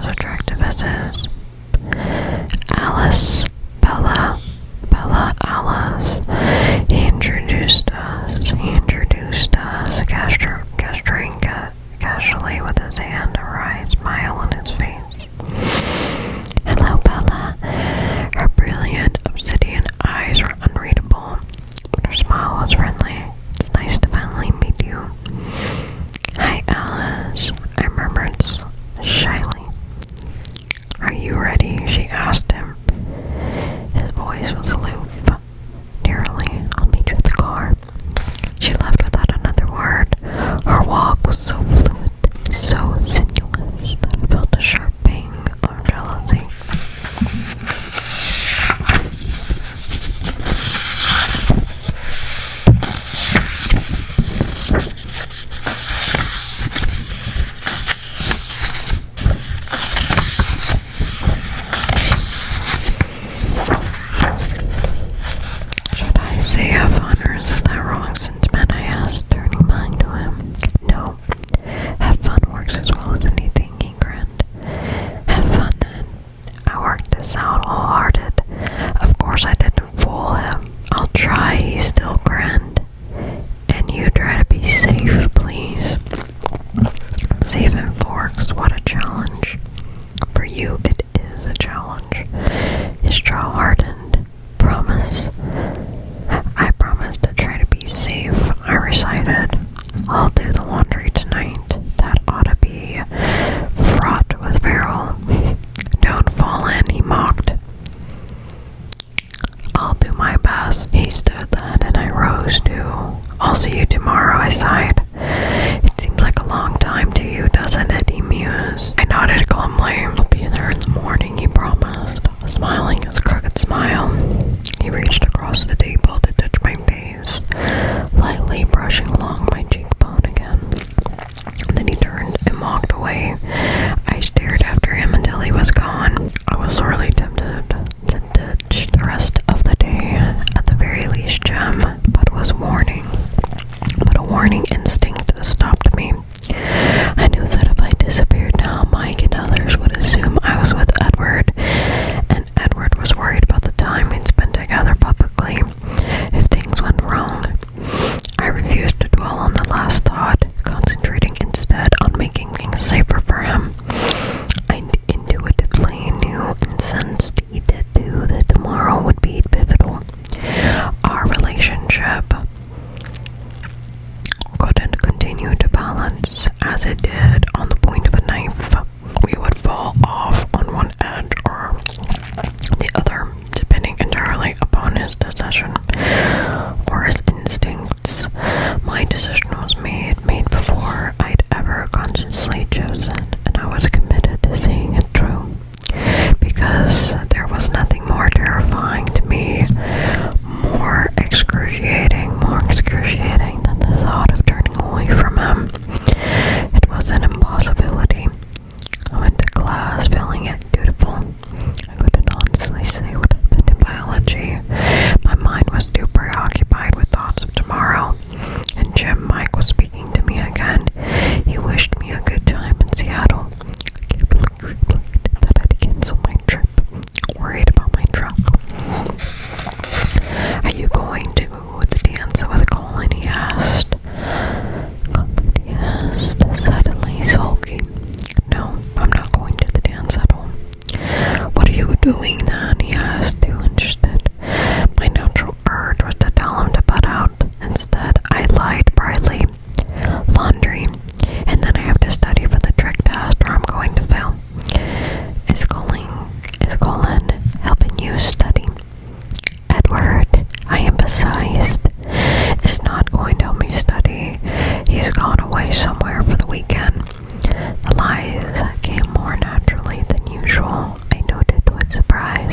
as attractive as his. Alice, Bella, Alice. He introduced us, gesturing casually with his hand, a wry smile on his face. Hello, Bella. Her brilliant obsidian eyes were unreadable, but her smile was friendly. It's nice to finally meet you. Hi, Alice, I murmured shyly. Are you ready? She asked him. His voice was aloof. Nearly, I'll meet you at the car. She left without another word. Her walk was so fluid, so sinuous, that I felt a sharp pang of jealousy. Should I say have fun, or is that wrong sentiment? I asked, turning mine to him. No, have fun works as well as anything, he grinned. Have fun then. I worked this out wholehearted. Of course I didn't fool him. I'll try, he still grinned. And you try to be safe, please. Safe in Forks, what a challenge. For you, it is a challenge. His jaw hardened. Promise. I promise to try to be safe, I recited. I'll do the laundry tonight. That ought to be fraught with peril. Don't fall in, he mocked. I'll do my best. He stood then, and I rose too. I'll see you tomorrow, I sighed. It seems like a long time to you, doesn't it? He mused. I nodded glumly. I'll be there in the morning, he promised, smiling his crooked smile. He reached across the table to touch my face, lightly brushing along my cheekbone again. Then he turned and walked away. I stared after him until he was gone. I was sorely tempted to ditch the rest of the day, at the very least, Jem, but a warning instinct stopped me. I knew that if I disappeared now, Mike and others would assume I was with Edward, and Edward was worried about the time we'd spend together publicly if things went wrong. I refused to dwell on the last thought, concentrating instead on making things safer for him. I intuitively knew and sensed he did too that tomorrow would be pivotal. Our relationship couldn't continue to balance as it did on the point of a knife. We would fall off on one edge or the other, depending entirely upon his decision or his instincts. My decision was made before I'd ever consciously chosen, and I was committed to seeing it through. Because there was nothing more terrifying to me, more excruciating than the thought of turning away from him. It was an impossibility. I went to class feeling it dutiful. I couldn't honestly say what happened in biology. My mind was too preoccupied with thoughts of tomorrow. And Jim Mike was speaking to me again. He wished me a good time in Seattle. I can't believe that I'd cancel my trip. Worried about my truck. Are you going to the dance with Colin? He asked. Suddenly sulky. No, I'm not going to the dance at all. What are you doing then? He asked, too interested. My natural urge was to tell him to butt out. Instead, I lied brightly. Laundry. And then I have to study for the trick test or I'm going to fail. Is Colin helping you study? Edward, I emphasized, is not going to help me study. He's gone away somewhere for the weekend. The lies came more naturally than usual, I noted with surprise.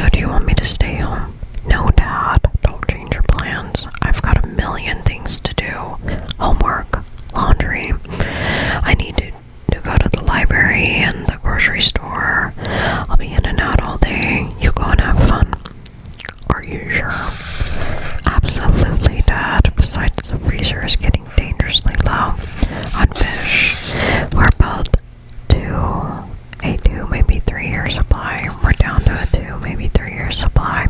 So do you want me to stay home? No, Dad. Don't change your plans. I've got a million things to do. Homework, laundry. I need to go to the library and the grocery store. I'll be in and out all day. You go and have fun. Are you sure? Absolutely, Dad. Besides, the freezer is getting dangerously low on fish. We're about a 2, maybe 3 year supply. We're down to a 2, maybe 3 year supply.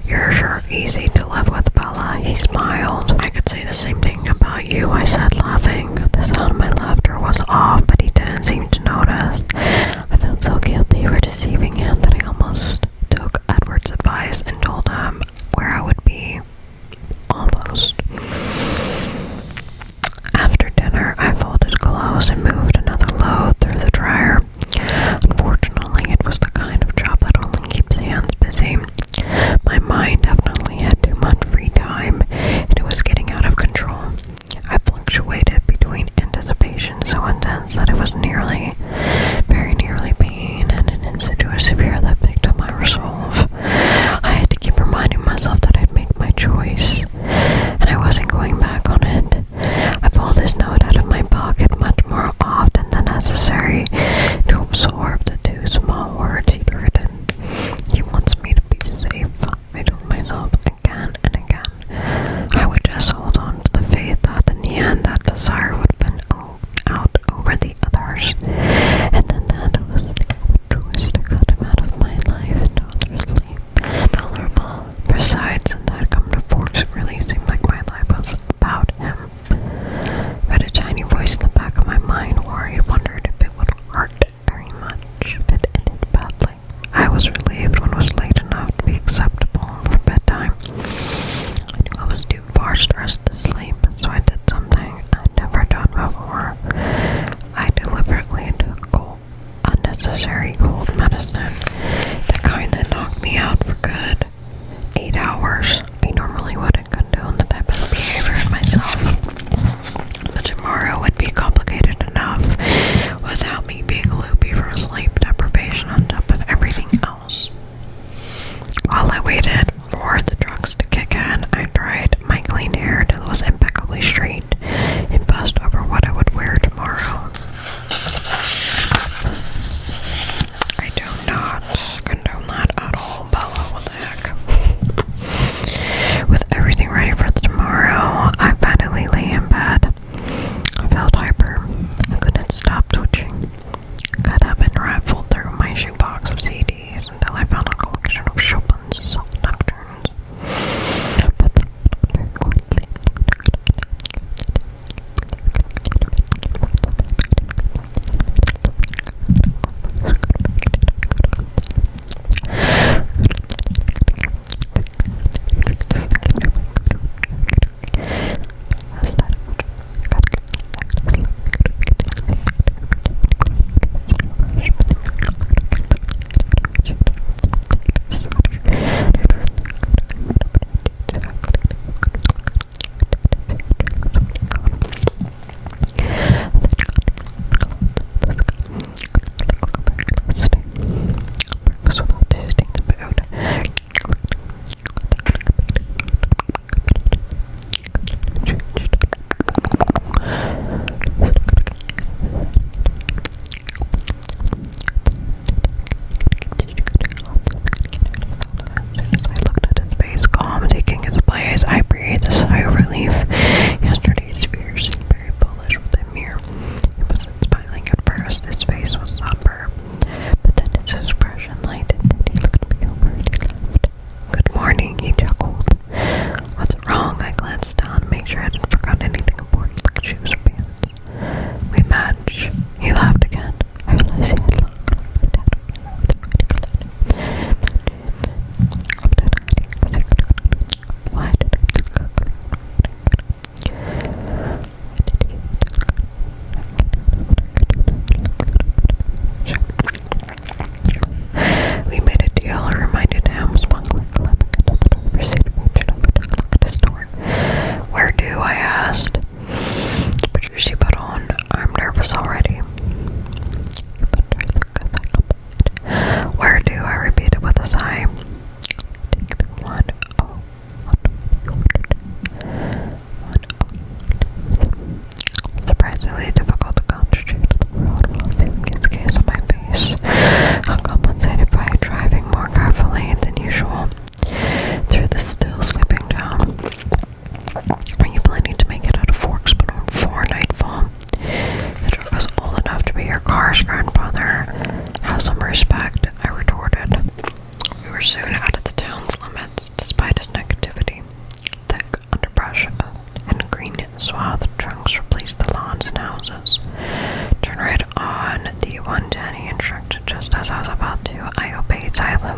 You're sure easy to live with, Bella. He smiled. I could say the same thing about you, I said, laughing. The sound of my laughter was off, but he didn't seem to notice. I felt so guilty for deceiving him that I almost took Edward's advice and told him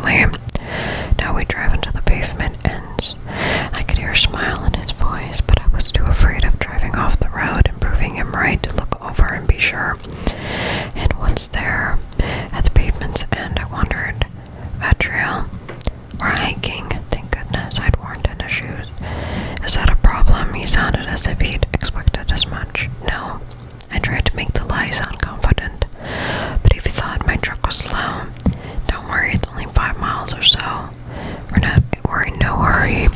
quietly. Now we drive until the pavement ends. I could hear a smile in his voice, but I was too afraid of driving off the road and proving him right to look over and be sure. And what's there? At the pavement's end, I wondered. A trail. We're hiking. Thank goodness I'd worn tennis shoes. Is that a problem? He sounded as if he'd expected as much. No. I tried to make the lie sound confident, but if he thought my truck was slow, don't worry, it's only 5 miles or so. We're in no hurry.